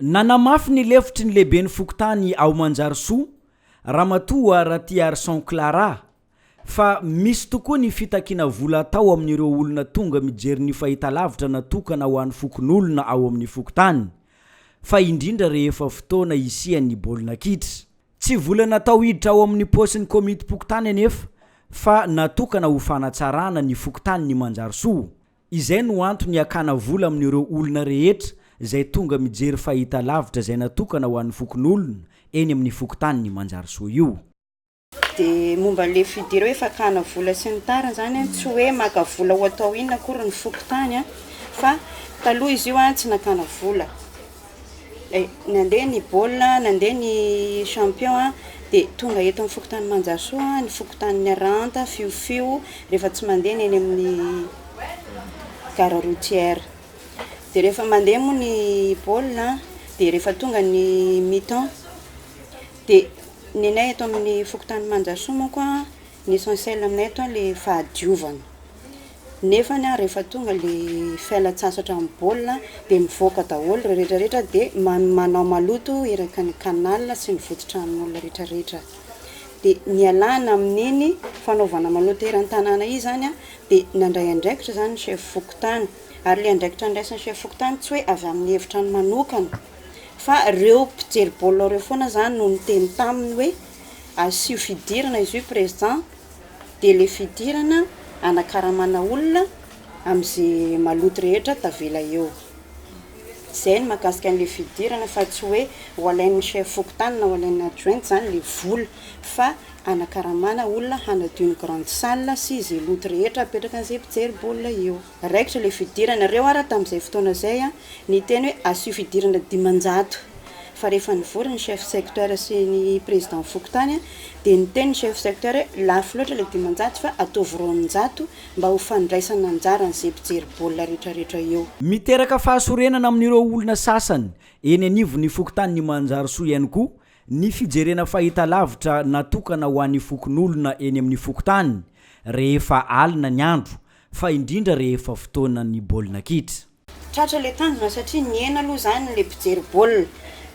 nanamafy ny lefitry ny lehibe ny fokotany ao Manjarisoa ramatoa Ratiarson Clara fa misy tokoa ny fitakiana vola tao amin'ireo olona tonga mijery ny fahitalavitra natokana ho an'ny fokon'olona ao amin'ny fokotany fa indrindra rehefa fotoana isian'ny baolina kitra. Tsy vola natao hiditra ao amin'ny posin'ny komity pokotany anefa fa natokana ho fanatsarana ny fokotany ny Manjarisoa. Izay no antony akana vola amin'ireo olona rehetra zay tonga mijery fahitalavitra zay natokana ho an'ny fokon'olona eny amin'ny fokotany ny Manjarisoa io. De momba le fidira hoe fakana vola sy ny tariny zany tsy hoe maka vola ho atao inona akory ny fokotany fa taloha izy io tsy nakana vola. Nandeha ny baolina, nandeha ny champion de tonga eto amin'ny fokotany Manjarisoa, ny fokotany Aranta, Fiofio rehefa tsy mandeha eny amin'ny gare routière. De rehefa mandeha moa ny baolina de rehefa tonga ny mi-temps de nenay eto amin'ny fokotany Manjarisoa moa ny essentiel aminay eto le fahadiovana. Nefa rehefa tonga le fialan-tsasatra amin'ny baolina de mivoaka daholo rehetrarehetra de manao maloto eraky ny canal sy ny voditran'olona rehetrarehetra. De nialana amin'iny fanaovana maloto eran-tanàna io zany de nandray andraikitra zany chef fokotany ary le andraikitra andraisan'ny chef fokotany tsy hoe avy amin'ny hevitrany manokana fa reo mpijery baolina reo foana zany no niteny taminy hoe asio fidirana izy io président de le fidirana anakaramana olona amin'izay maloto rehetra tavela eo. Zay ny mahakasika an'le fidirana fa tsy hoe ho alain'ny chef fokotany na ho alain'ny adjointe zany le vola fa anakaramana olona hanadio ny grande salle sy izay loto rehetra apetraka an'izay mpijery baolina eo. Raikitra le fidirana reo ara tamin'izay fotoana zay ny teny hoe asio fidirana 500 fa rehefa nivory ny chef secteur sy ny président fokotany de niteny ny chef secteur lafo loatra le 500 fa ataovy 200 mba ho fandraisana anjara an'izay mpijery baolina rehetrarehetra eo. Miteraka fahasorenana amin'ireo olona sasany eny anivon'ny fokotany ny Manjarisoa ihany koa ny fijerena fahitalavitra natokana ho an'ny fokon'olona eny amin'ny fokotany rehefa alina ny andro fa indrindra rehefa fotoana ny baolina kitra. Tratra le tanjona satria niena aloha zany le mpijery baolina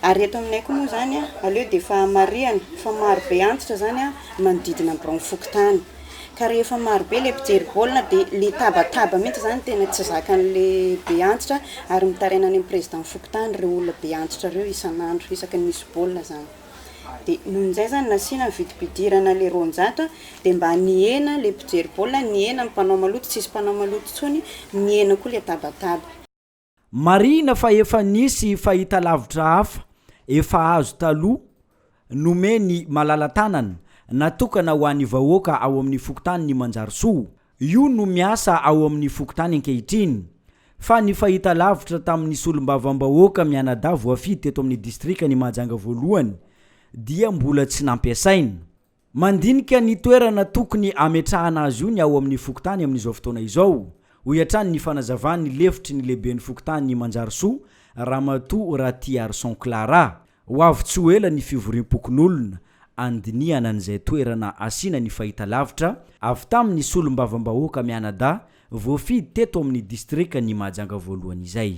ary eto aminay koa moa zany aleo de fa mariana fa maro be antitra zany manodidina amin'ny fokotany ka rehefa maro be le mpijery baolina de le tabataba mihitsy zany tena tsy zakan'le be antitra ary mitaraina any amin'ny président fokotany reo olona be antitra reo isan'andro isaky ny misy baolina zany. De nohon'izay zany nasiana vidim-pidirana le 200 de mba niena le mpijery baolina, niena ny mpanao maloto tsisy mpanao maloto tsony, niena koa le tabataba. Marina fa efa nisy fahitalavitra hafa efa azo taloha nomeny malala-tanana natokana ho an'ny vahoaka ao amin'ny fokotany ny Manjarisoa. Io no miasa ao amin'ny fokotany ankehitriny fa ny fahitalavitra tamin'ny solombavam-bahoaka mianadahy voafidy teto amin'ny distrika ny Mahajanga voalohany dia mbola tsy nampiasaina. Mandinika ny toerana tokony ametrahana azy io ny ao amin'ny fokotany amin'izao fotoana izao. Ho iatrany ny fanazavan'ny lefitry ny lehibe ny fokotany ny Manjarisoa ramatoa Ratiarson Clara. Ho avy tsy ho ela ny fivoriam-pokon'olona andiniana an'izay toerana asiana ny fahitalavitra avy tamin'ny solombavam-bahoaka mianadahy voafidy teto amin'ny distrika ny Mahajanga voalohany izay.